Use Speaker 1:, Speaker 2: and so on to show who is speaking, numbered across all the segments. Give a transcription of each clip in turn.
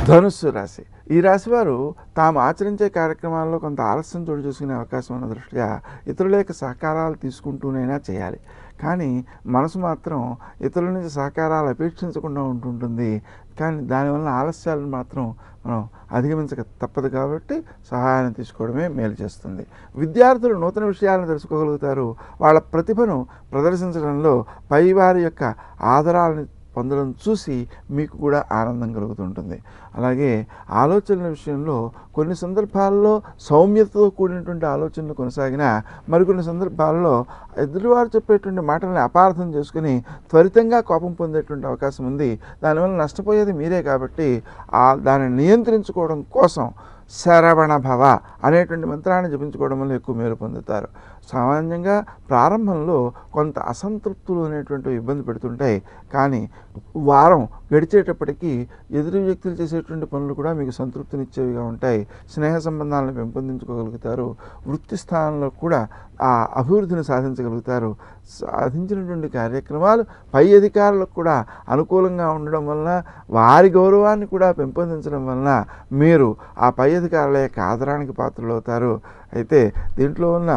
Speaker 1: ధనుస్సు రాశి. ఈ రాశి వారు తాము ఆచరించే కార్యక్రమాల్లో కొంత ఆలస్యం చోటు చేసుకునే అవకాశం ఉన్న దృష్ట్యా ఇతరుల యొక్క సహకారాలు తీసుకుంటూనైనా చేయాలి. కానీ మనసు మాత్రం ఇతరుల నుంచి సహకారాలు అపేక్షించకుండా ఉంటుంటుంది. కానీ దానివల్ల ఆలస్యాలను మాత్రం మనం అధిగమించక తప్పదు కాబట్టి సహాయాన్ని తీసుకోవడమే మేలు చేస్తుంది. విద్యార్థులు నూతన విషయాలను తెలుసుకోగలుగుతారు. వాళ్ళ ప్రతిభను ప్రదర్శించడంలో పైవారి యొక్క ఆదరాలను పొందడం చూసి మీకు కూడా ఆనందం కలుగుతుంటుంది. అలాగే ఆలోచనల విషయంలో కొన్ని సందర్భాల్లో సౌమ్యతతో కూడినటువంటి ఆలోచనలు కొనసాగినా మరికొన్ని సందర్భాల్లో ఎదుటివారు చెప్పేటువంటి మాటల్ని అపార్థం చేసుకుని త్వరితంగా కోపం పొందేటువంటి అవకాశం ఉంది. దానివల్ల నష్టపోయేది మీరే కాబట్టి దాన్ని నియంత్రించుకోవడం కోసం శరవణ భవ అనేటువంటి మంత్రాన్ని జపించుకోవడం వల్ల ఎక్కువ మేలు పొందుతారు. సామాన్యంగా ప్రారంభంలో కొంత అసంతృప్తులు అనేటువంటి ఇబ్బంది పెడుతుంటాయి. కానీ వారం గడిచేటప్పటికీ ఎదురు వ్యక్తులు చేసేటువంటి పనులు కూడా మీకు సంతృప్తినిచ్చేవిగా ఉంటాయి. స్నేహ సంబంధాలను పెంపొందించుకోగలుగుతారు. వృత్తి స్థానంలో కూడా ఆ అభివృద్ధిని సాధించగలుగుతారు. సాధించినటువంటి కార్యక్రమాలు పై అధికారులకు కూడా అనుకూలంగా ఉండడం వలన వారి గౌరవాన్ని కూడా పెంపొందించడం వలన మీరు ఆ పై అధికారుల యొక్క ఆదరానికి పాత్రలవుతారు. అయితే దీంట్లో ఉన్న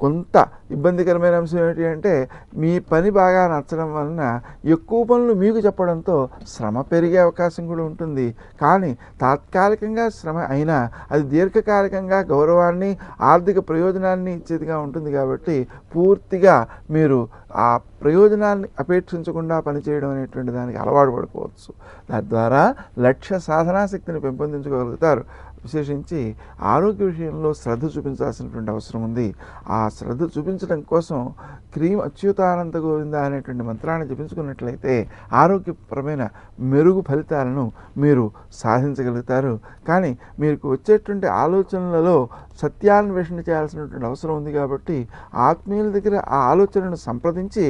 Speaker 1: కొంత ఇబ్బందికరమైన అంశం ఏమిటి అంటే మీ పని బాగా నచ్చడం వలన ఎక్కువ పనులు మీకు చెప్పడంతో శ్రమ పెరిగే అవకాశం కూడా ఉంటుంది. కానీ తాత్కాలికంగా శ్రమ అయినా అది దీర్ఘకాలికంగా గౌరవాన్ని ఆర్థిక ప్రయోజనాన్ని ఇచ్చేదిగా ఉంటుంది. కాబట్టి పూర్తిగా మీరు ఆ ప్రయోజనాన్ని అపేక్షించకుండా పనిచేయడం అనేటువంటి దానికి అలవాటు పడుకోవచ్చు. తద్వారా లక్ష్య సాధనాశక్తిని పెంపొందించుకోగలుగుతారు. విశేషించి ఆరోగ్య విషయంలో శ్రద్ధ చూపించాల్సినటువంటి అవసరం ఉంది. ఆ శ్రద్ధ చూపించడం కోసం క్రీం అచ్యుతానంద గోవింద అనేటువంటి మంత్రాన్ని జపించుకున్నట్లయితే ఆరోగ్యపరమైన మెరుగు ఫలితాలను మీరు సాధించగలుగుతారు. కానీ మీకు వచ్చేటువంటి ఆలోచనలలో సత్యాన్వేషణ చేయాల్సినటువంటి అవసరం ఉంది. కాబట్టి ఆత్మీయుల దగ్గర ఆ ఆలోచనను సంప్రదించి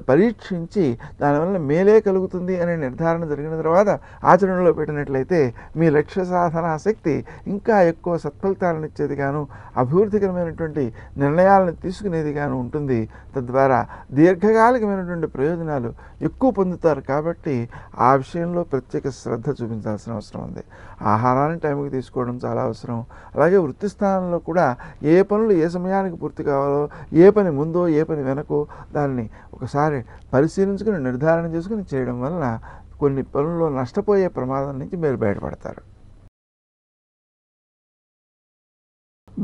Speaker 1: పరీక్షించి దానివల్ల మేలే కలుగుతుంది అనే నిర్ధారణ జరిగిన తర్వాత ఆచరణలో పెట్టినట్లయితే మీ లక్ష్య సాధన శక్తి ఇంకా ఎక్కువ సత్ఫలితాలను ఇచ్చేదిగాను అభివృద్ధికరమైనటువంటి నిర్ణయాలను తీసుకునేదిగాను ఉంటుంది. తద్వారా దీర్ఘకాలికమైనటువంటి ప్రయోజనాలు ఎక్కువ పొందుతారు. కాబట్టి ఆ విషయంలో ప్రత్యేక శ్రద్ధ చూపించాల్సిన అవసరం ఉంది. ఆహారాన్ని టైంకి తీసుకోవడం చాలా అవసరం. అలాగే వృత్తి స్థానంలో కూడా ఏ పనులు ఏ సమయానికి పూర్తి కావాలో, ఏ పని ముందో ఏ పని వెనకో దాన్ని ఒకసారి పరిశీలించుకుని నిర్ధారణ చేసుకుని చేయడం వలన కొన్ని పనుల్లో నష్టపోయే ప్రమాదం నుంచి మీరు బయటపడతారు.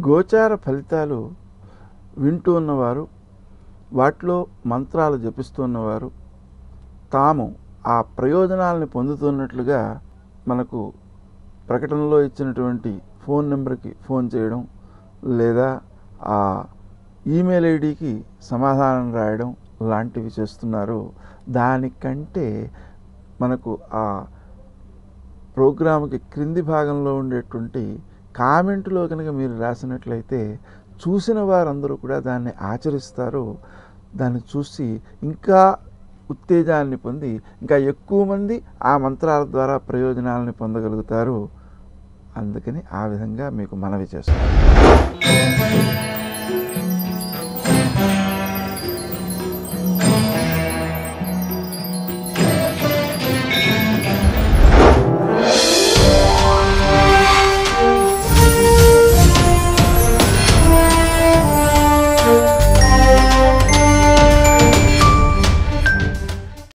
Speaker 1: గోచార ఫలితాలు వింటూ ఉన్నవారు, వాటిలో మంత్రాలు జపిస్తూ ఉన్నవారు తాము ఆ ప్రయోజనాలను పొందుతున్నట్లుగా మనకు ప్రకటనలో ఇచ్చినటువంటి ఫోన్ నెంబర్కి ఫోన్ చేయడం లేదా ఆ ఈమెయిల్ ఐడికి సమాధానం రాయడం లాంటివి చేస్తున్నారు. దానికంటే మనకు ఆ ప్రోగ్రామ్కి క్రింది భాగంలో ఉండేటువంటి కామెంట్లో కనుక మీరు రాసినట్లయితే చూసిన వారందరూ కూడా దాన్ని ఆచరిస్తారు. దాన్ని చూసి ఇంకా ఉత్తేజాన్ని పొంది ఇంకా ఎక్కువ మంది ఆ మంత్రాల ద్వారా ప్రయోజనాలను పొందగలుగుతారు. అందుకని ఆ విధంగా మీకు మనవి చేస్తున్నాను.